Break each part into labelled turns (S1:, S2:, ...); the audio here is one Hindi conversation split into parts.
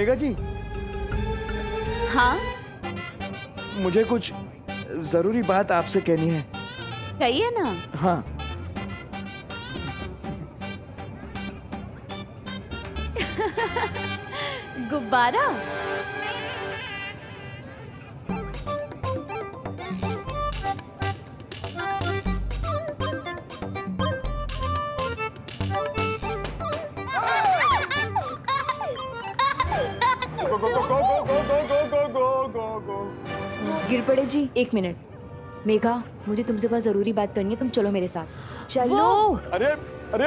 S1: मेघा जी।
S2: हाँ,
S1: मुझे कुछ जरूरी बात आपसे कहनी है।
S2: कहिए ना।
S1: हाँ।
S2: गुब्बारा।
S1: गो गो गो गो गो गो गो गो गो गो।
S3: गिर पड़े जी, 1 मिनट। मेघा, मुझे तुमसे बहुत जरूरी बात करनी है, तुम चलो मेरे साथ। चलो।
S1: अरे अरे,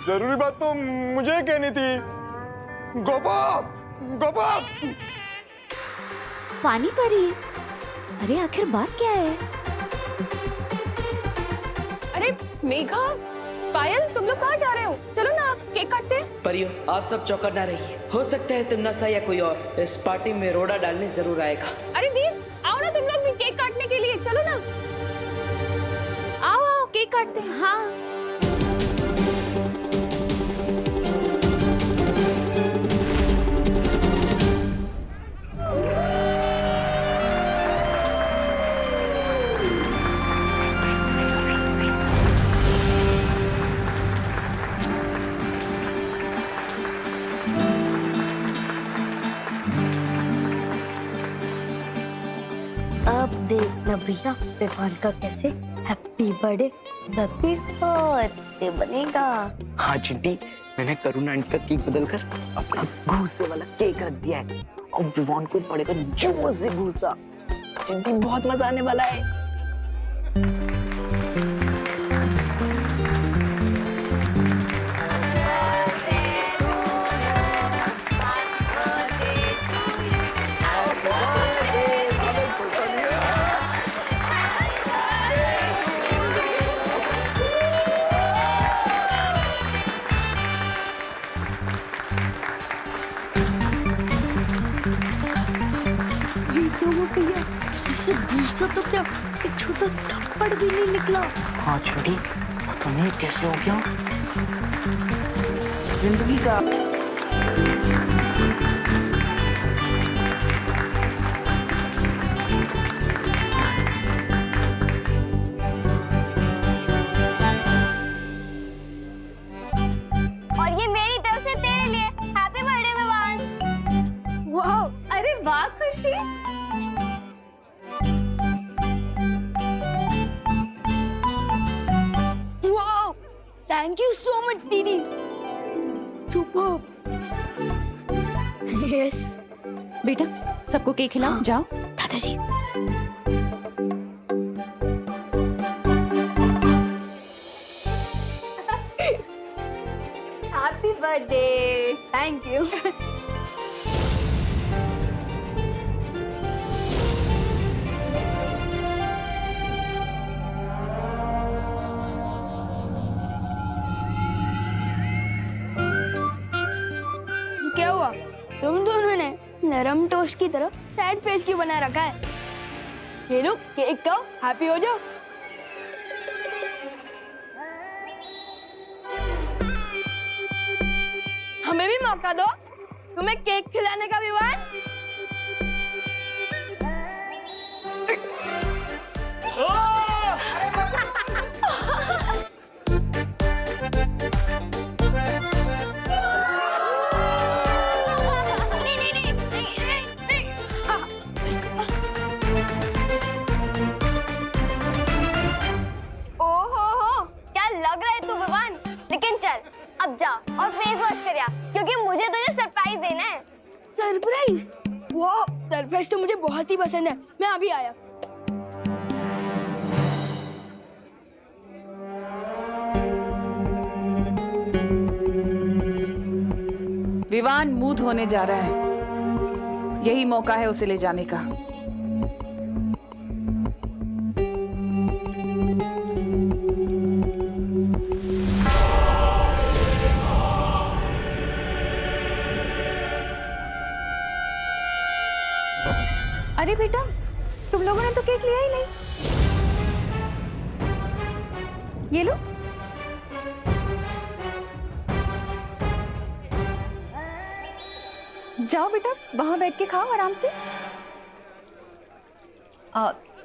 S1: जरूरी बात तो मुझे कहनी थी। गोपा, गोपा।
S2: पानी परी। अरे आखिर बात क्या है?
S4: अरे मेघा, पायल, तुम लोग कहाँ जा रहे हो? चलो ना, केक काटते हैं।
S5: परियो, आप सब चौकट ना रहिए। हो सकता है तिमनासा या कोई और इस पार्टी में रोड़ा डालने जरूर आएगा।
S4: अरे दी, आओ ना तुम लोग भी केक काटने के लिए, चलो ना।
S2: आओ आओ, केक काटते हैं। हाँ।
S6: अब देखना भैया विवान का कैसे हैप्पी बर्थडे बनेगा।
S7: हाँ चिंटी, मैंने करुणा आंटी का केक बदलकर अपना घूसे वाला केक रख दिया है और विवान को पड़ेगा जोर से घूसा। चिंटी, बहुत मजा आने वाला है।
S6: भूसा तो क्या, एक छोटा थप्पड़ भी नहीं निकला।
S7: हाँ चिंटी, पता नहीं कैसे हो गया।
S5: जिंदगी का
S6: और ये मेरी तरफ से तेरे लिए हैप्पी बर्थडे विवान।
S2: वाह, अरे वाह खुशी।
S6: Wow, thank you so much दीदी। सुपर। यस।
S2: बेटा, सबको केक खिलाओ। जाओ।
S6: दादाजी।
S2: Happy birthday.
S6: Thank you. क्या हुआ? तुम दोनों ने नरम टोस्ट की तरह सैड फेस क्यों बना रखा है? ये लो केक खाओ, हैप्पी हो जाओ। हमें भी मौका दो, तुम्हें केक खिलाने का विवान। क्या लग रहा है तू विवान, लेकिन चल अब जा और फेस वॉश कर आ, क्योंकि मुझे तुझे सरप्राइज देना है। सरप्राइज? वाह, सरप्राइज तो मुझे बहुत ही पसंद है। मैं अभी आया।
S8: विवान मूड होने जा रहा है, यही मौका है उसे ले जाने का।
S2: अरे बेटा, तुम लोगों ने तो केक लिया ही नहीं। ये लो। जाओ बेटा, वहां बैठ के खाओ आराम से।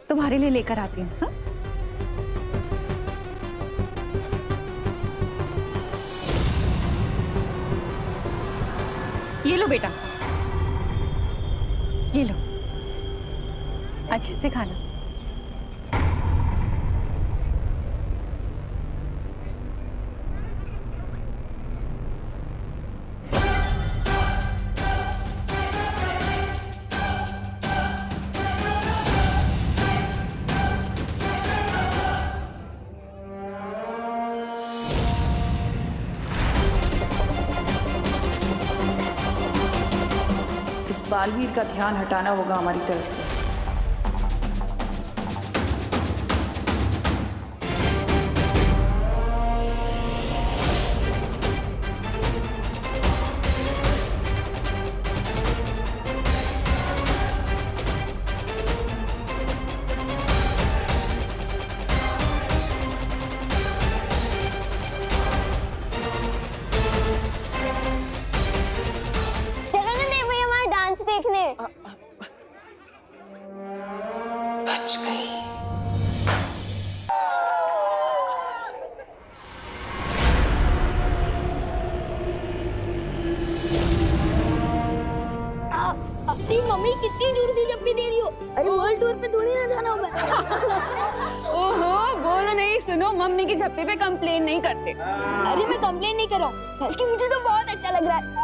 S2: तुम्हारे लिए लेकर आती हूँ। हाँ? ये लो बेटा, ये लो, अच्छे से खाना।
S8: इस बालवीर का ध्यान हटाना होगा हमारी तरफ से।
S6: चलो ना देव भैया हमारा डांस देखने।
S5: बच गई।
S6: अपनी मम्मी कितनी दूर से जब भी दे रही हो। अरे वर्ल्ड टूर पे थोड़ी ना जाना होगा।
S4: ओहो, बोलो नहीं, सुनो, मम्मी की झप्पी पे कंप्लेन नहीं करते।
S6: अरे मैं कंप्लेन नहीं कर रहा हूँ, बल्कि मुझे तो बहुत अच्छा लग रहा है।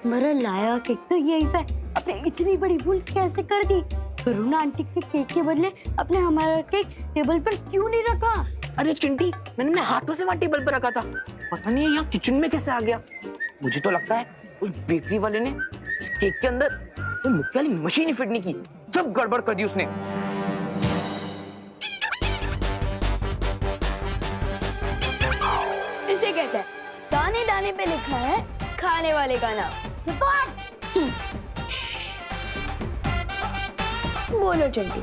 S9: मेरा लाया केक तो यही पे। अपने इतनी बड़ी भूल कैसे कर दी? करुणा आंटी के केक के बदले अपने हमारा केक टेबल पर क्यों नहीं रखा?
S7: अरे चिंटी, मैंने अपने हाथों से वहाँ टेबल पर रखा था, पता नहीं यहाँ किचन में कैसे आ गया। मुझे तो लगता है उस बेकरी वाले ने इस केक के अंदर वो मुक्के वाली मशीन ही फिट नहीं की, सब गड़बड़ कर दी उसने।
S6: इसे कहते हैं दाने दाने पे लिखा है खाने वाले का नाम। बोलो चंटू,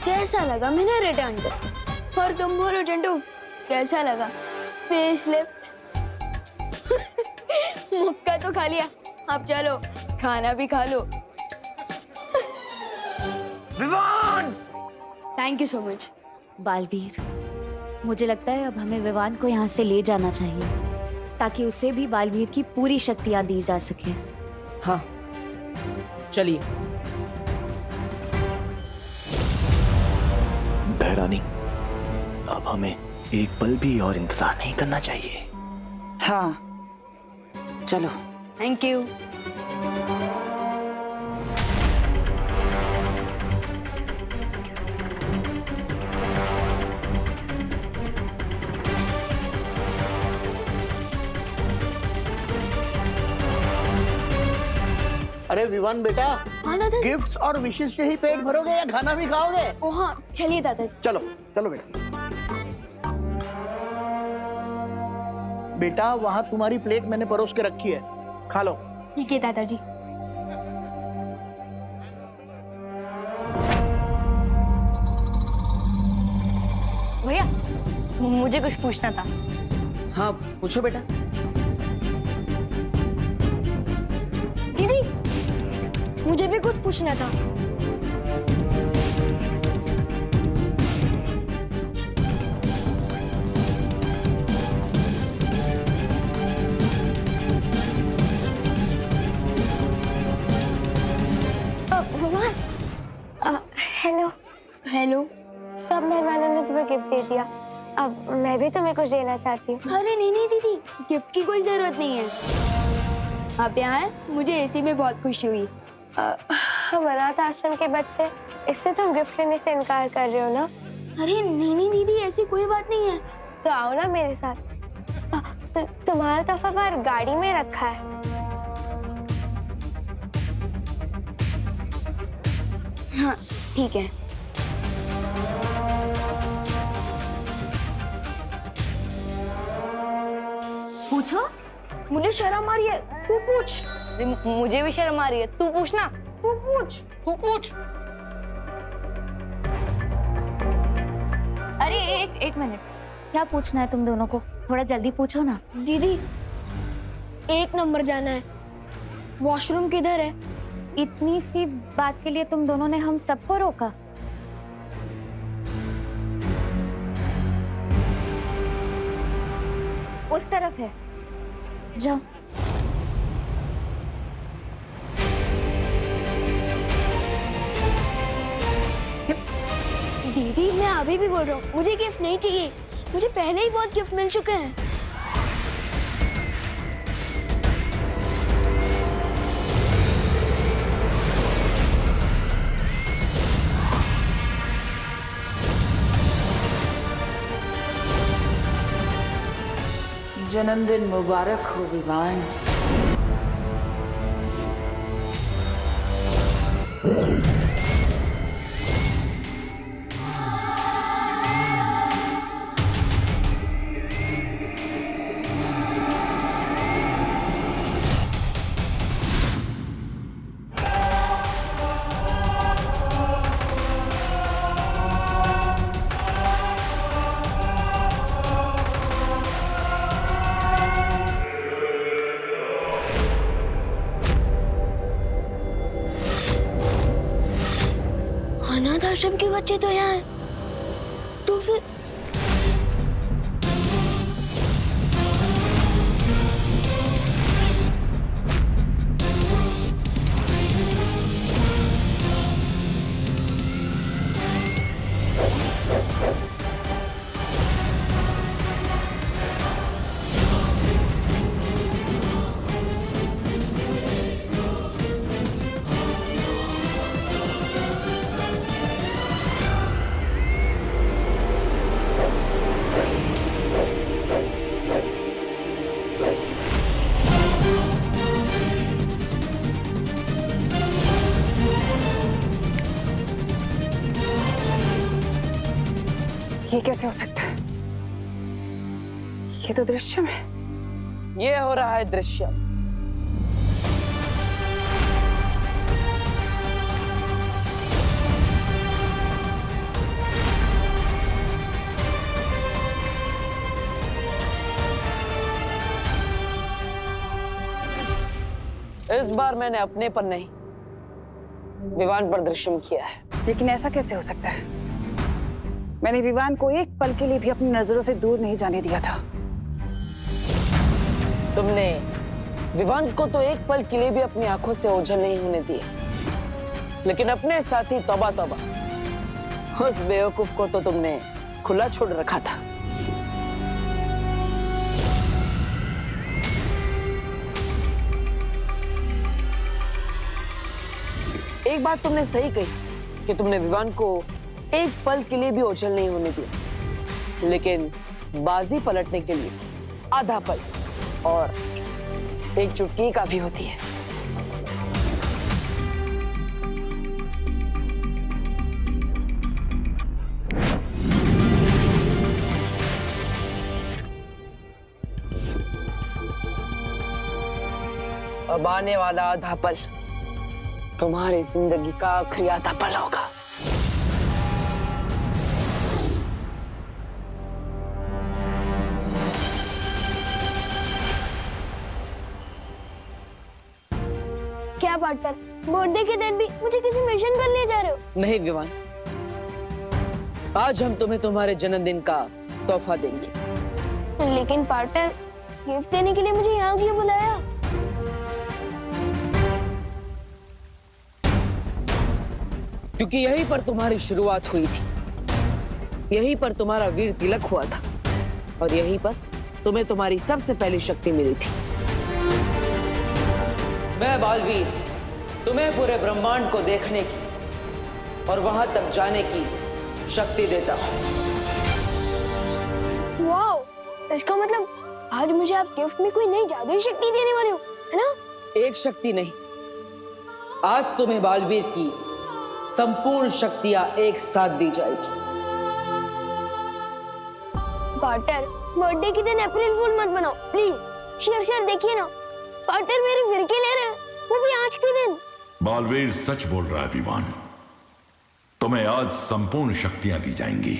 S6: कैसा लगा मैंने रिटर्न कर? और तुम बोलो चंटू, कैसा लगा फेस लिफ्ट? मुक्का तो खा लिया, अब चलो खाना भी खा लो।
S7: Vivaan!
S6: Thank you so much.
S3: Baalveer, मुझे लगता है अब हमें विवान को यहाँ से ले जाना चाहिए ताकि उसे भी बालवीर की पूरी शक्तियाँ दी जा सके।
S5: हाँ, चलिए।
S10: बहरानी, अब हमें एक पल भी और इंतजार नहीं करना चाहिए।
S8: हाँ, चलो।
S6: Thank you.
S11: अरे विवान बेटा,
S6: हाँ दादा।
S11: गिफ्ट्स और विशेष से ही पेट भरोगे या खाना भी खाओगे?
S6: ओ हाँ, चलिए दादा।
S11: चलो चलो बेटा। बेटा वहाँ तुम्हारी प्लेट मैंने परोस के रखी है, खा लो।
S6: ठीक है दादाजी।
S9: भैया, मुझे कुछ पूछना था।
S5: हाँ, पूछो बेटा।
S6: दीदी, मुझे भी कुछ पूछना था।
S9: हेलो।
S6: हेलो।
S9: सब मेहमानों ने तुम्हें गिफ्ट दे दिया, अब मैं भी तुम्हें कुछ देना चाहती हूँ।
S6: अरे नहीं नहीं दीदी, गिफ्ट की कोई जरूरत नहीं है। आप यहाँ आए, मुझे इसी में बहुत खुशी हुई।
S9: हम अनाथ आश्रम के बच्चे, इससे तुम गिफ्ट लेने से इनकार कर रहे हो ना?
S6: अरे नहीं नहीं दीदी, ऐसी कोई बात नहीं है।
S9: तो आओ ना मेरे साथ। तुम्हारा तोहफा बाहर गाड़ी में रखा है।
S6: हाँ ठीक है।
S3: पूछो।
S4: मुझे शर्म आ रही है, तू पूछ।
S6: मुझे भी शर्म आ रही है, तू पूछना।
S4: तू पूछ, तू पूछ।
S3: अरे एक मिनट, क्या पूछना है तुम दोनों को? थोड़ा जल्दी पूछो ना।
S6: दीदी 1 नंबर जाना है, वॉशरूम किधर है?
S3: इतनी सी बात के लिए तुम दोनों ने हम सबको रोका? उस तरफ है, जाओ।
S6: दीदी मैं अभी भी बोल रहा हूँ, मुझे गिफ्ट नहीं चाहिए, मुझे पहले ही बहुत गिफ्ट मिल चुके हैं।
S5: जन्मदिन मुबारक हो विवान।
S6: अनाथ आश्रम के बच्चे तो यहाँ हैं, तो फिर
S8: ये कैसे हो सकता है? ये तो दृश्यम है।
S5: ये हो रहा है दृश्यम। इस बार मैंने अपने पर नहीं, विवान पर दृश्यम किया है।
S8: लेकिन ऐसा कैसे हो सकता है? मैंने विवान को एक पल के लिए भी अपनी नजरों से दूर नहीं जाने दिया था।
S5: तुमने विवान को तो एक पल के लिए भी अपनी आंखों से ओझल नहीं होने दिए, लेकिन अपने साथी तौबा तौबा, उस बेवकूफ को तो तुमने खुला छोड़ रखा था। एक बात तुमने सही कही कि तुमने विवान को एक पल के लिए भी ओझल नहीं होने दिया, लेकिन बाजी पलटने के लिए आधा पल और एक चुटकी काफी होती है। अब आने वाला आधा पल तुम्हारी जिंदगी का आखिरी आधा पल होगा।
S6: क्या पार्टनर, बर्थडे के दिन भी मुझे किसी मिशन पर ले जा रहे हो?
S5: नहीं विवान, आज हम तुम्हें तुम्हारे जन्मदिन का तोहफा देंगे।
S6: लेकिन पार्टनर, गिफ्ट देने के लिए मुझे यहाँ क्यों बुलाया?
S5: क्योंकि यहीं पर तुम्हारी शुरुआत हुई थी, यहीं पर तुम्हारा वीर तिलक हुआ था, और यहीं पर तुम्हें तुम्हारी सबसे पहली शक्ति मिली थी। मैं बालवीर तुम्हें पूरे ब्रह्मांड को देखने की और वहां तक जाने की शक्ति देता हूं।
S6: वाओ, इसका मतलब आज मुझे आप गिफ्ट में कोई नई जादुई शक्ति देने वाले हो, है ना? एक
S5: शक्ति नहीं, आज तुम्हें बालवीर की संपूर्ण शक्तियां एक साथ दी जाएगी।
S6: पार्टनर, बर्थडे के दिन अप्रैल फूल मत बनाओ प्लीज। शेर देखिए ना, पार्टनर मेरी फिरकी ले रहे हैं, वो भी आज के दिन।
S12: बालवीर सच बोल रहा है विवान, तुम्हें आज संपूर्ण शक्तियां दी जाएंगी।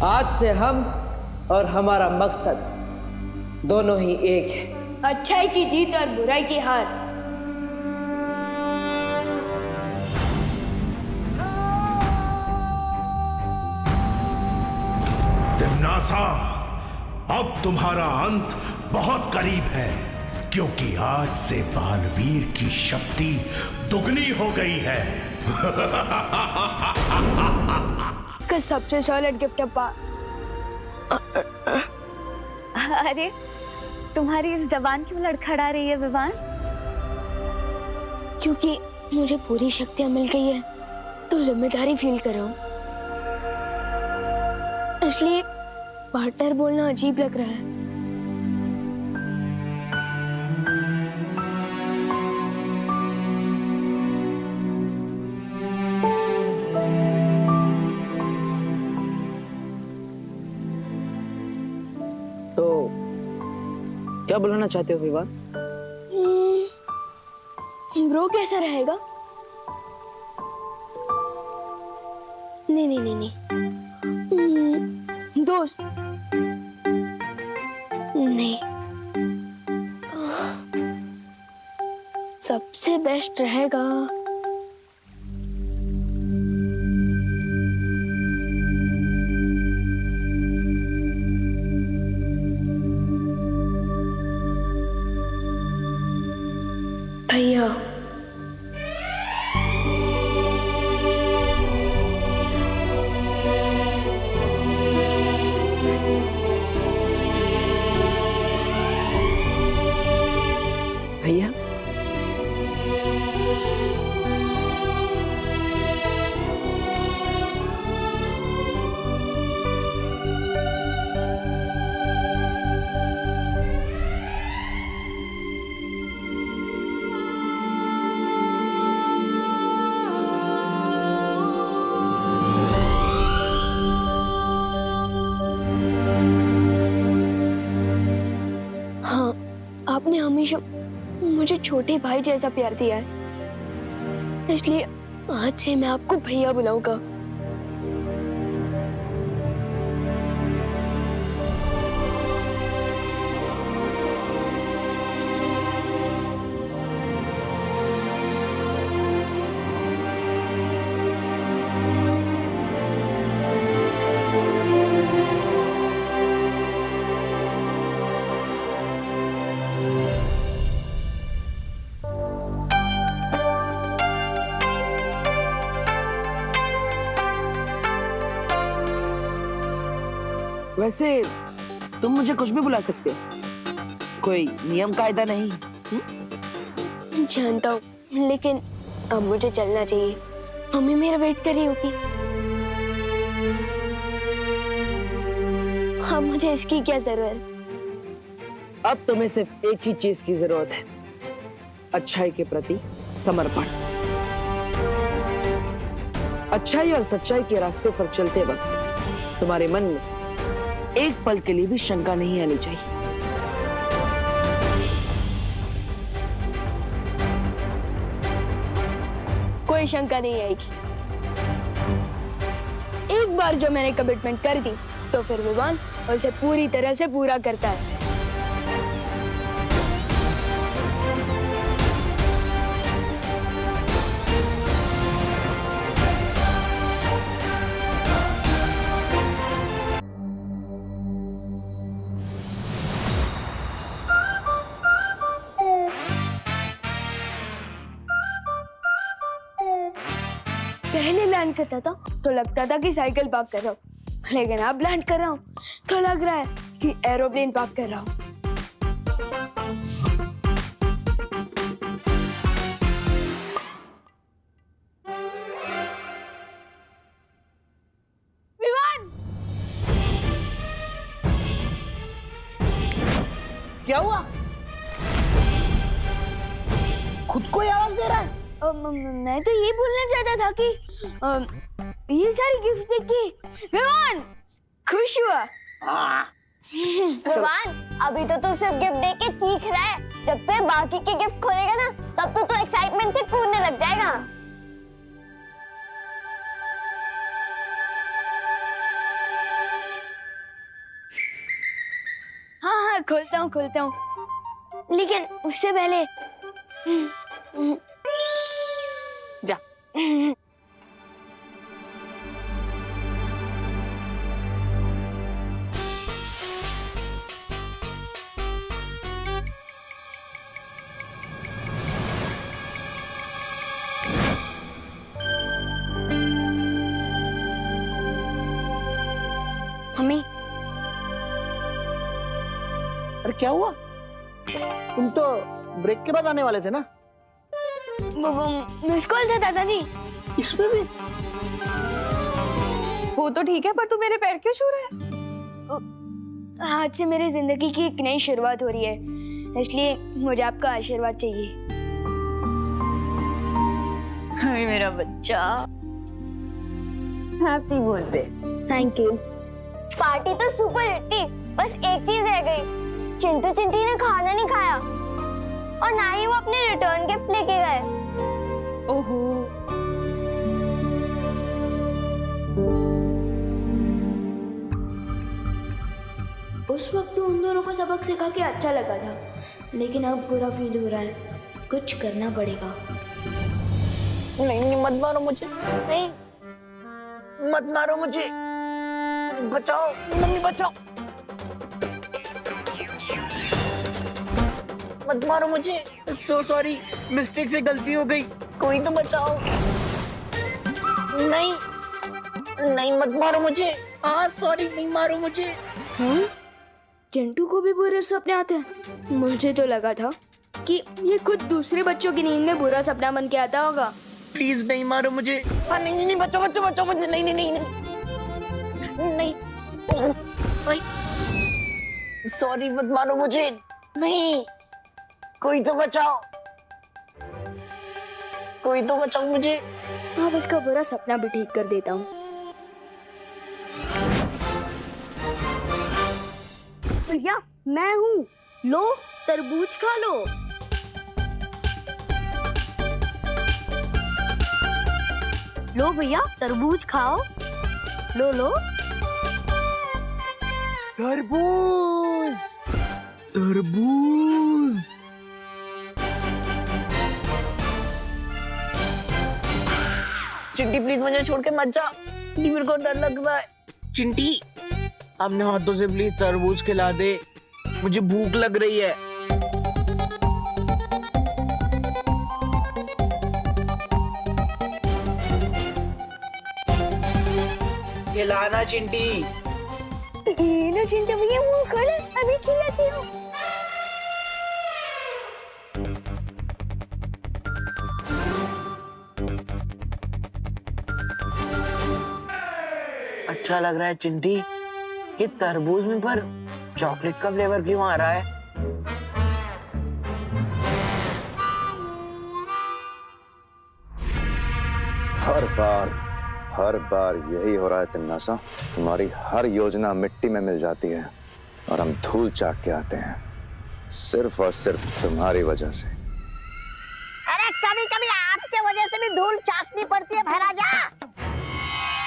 S5: आज से हम और हमारा मकसद दोनों ही एक है।
S6: अच्छाई की जीत और बुराई की हार।
S13: तिम्नासा, अब तुम्हारा अंत बहुत करीब है, क्योंकि आज से बालवीर की शक्ति दुगनी हो गई है।
S6: का सबसे सॉलिड गिफ्ट पा।
S3: अरे तुम्हारी इस जबान क्यों लड़खड़ा रही है विवान?
S6: क्योंकि मुझे पूरी शक्तियां मिल गई है तो जिम्मेदारी फील कर रहा हूँ, इसलिए पार्टनर बोलना अजीब लग रहा है।
S5: क्या बुलाना चाहते हो विवान?
S6: ब्रो कैसा रहेगा? नहीं नहीं नहीं नहीं, दोस्त नहीं, सबसे बेस्ट रहेगा भैया।
S5: भैया
S6: आपने हमेशा मुझे छोटे भाई जैसा प्यार दिया है, इसलिए आज से मैं आपको भैया बुलाऊंगा।
S5: वैसे तुम मुझे कुछ भी बुला सकते हो, कोई नियम कायदा नहीं।
S6: जानता हूँ, लेकिन अब मुझे चलना चाहिए। मम्मी मेरा वेट कर रही होगी। अब मुझे इसकी क्या जरूरत?
S5: अब तुम्हें सिर्फ एक ही चीज की जरूरत है, अच्छाई के प्रति समर्पण। अच्छाई और सच्चाई के रास्ते पर चलते वक्त तुम्हारे मन में एक पल के लिए भी शंका नहीं आनी चाहिए।
S6: कोई शंका नहीं आएगी। एक बार जो मैंने कमिटमेंट कर दी तो फिर विवान उसे पूरी तरह से पूरा करता है। पहले लैंड करता था तो लगता था कि साइकिल पार्क कर रहा हूँ, लेकिन अब लैंड कर रहा हूँ तो लग रहा है कि एरोप्लेन पार्क कर रहा हूँ। विवान!
S11: क्या हुआ? खुद को ही आवाज दे रहा है?
S6: मैं तो ये बोलना चाहता था कि ये सारी गिफ्ट देख के विवान खुश हुआ। विवान, अभी तो तू सिर्फ गिफ्ट देख के चीख रहा है। जब तू बाकी के गिफ्ट खोलेगा ना, तब तो तू एक्साइटमेंट से कूदने लग जाएगा। हाँ हाँ, खोलता हूँ, लेकिन उससे पहले
S5: जा।
S6: मम्मी,
S11: अरे क्या हुआ? तुम तो ब्रेक के बाद आने वाले थे ना?
S6: मिस कॉल था दादाजी।
S11: इसमें भी?
S4: वो तो ठीक है, पर तू मेरे पैर क्यों छू रहा है?
S6: आज से मेरी जिंदगी की एक नई शुरुआत हो रही है, इसलिए मुझे आपका आशीर्वाद चाहिए।
S3: हाय मेरा बच्चा, happy birthday.
S6: Thank you. Party तो सुपर हिट थी, बस एक चीज रह गई। चिंटू चिंटी ने खाना नहीं खाया और ना ही वो अपने रिटर्न गिफ्ट लेके गए।
S4: ओहो,
S6: उस वक्त तो उन दोनों को सबक सिखा के अच्छा लगा था, लेकिन अब बुरा फील हो रहा है। कुछ करना पड़ेगा।
S7: नहीं, मत मारो मुझे, नहीं, मत मारो मुझे, बचाओ मम्मी, बचाओ, मत मारो मुझे। सो सॉरी, मिस्टेक से गलती हो गई, कोई तो बचाओ। नहीं नहीं, मत मारो मुझे। हाँ सॉरी, नहीं मारो मुझे।
S6: हाँ? चिंटू को भी बुरे सपने आते हैं? मुझे तो लगा था कि ये खुद दूसरे बच्चों की नींद में बुरा सपना बन के आता होगा।
S7: प्लीज नहीं मारो मुझे। हाँ नहीं नहीं, बचाओ बचाओ बचाओ मुझे। नहीं नहीं नहीं नहीं नहीं, सॉरी, मत मारो मुझे। नहीं, कोई तो बचाओ, कोई तो बचाओ मुझे।
S6: अब इसका बुरा सपना भी ठीक कर देता हूँ। भैया, मैं हूँ, लो तरबूज खा लो।
S9: लो भैया, तरबूज खाओ। लो लो।
S11: तरबूज, तरबूज।
S7: चिंटी प्लीज मुझे छोड़ के मत जा, मेरे को डर लग रहा है।
S11: चिंटी, अपने हाथों से प्लीज तरबूज खिला दे, मुझे भूख लग रही है। खिलाना चिंटी।
S9: ये लो चिंटू भैया, वो खोलो, अभी खिलाती हूँ।
S7: अच्छा लग रहा है चिंटी कि तरबूज में पर चॉकलेट का फ्लेवर क्यों आ रहा है?
S14: हर बार यही हो रहा है तिन्नासा। तुम्हारी हर योजना मिट्टी में मिल जाती है और हम धूल चाट के आते हैं, सिर्फ और सिर्फ तुम्हारी वजह से।
S9: अरे कभी कभी आपके वजह से भी धूल चाटनी पड़ती है महाराजा।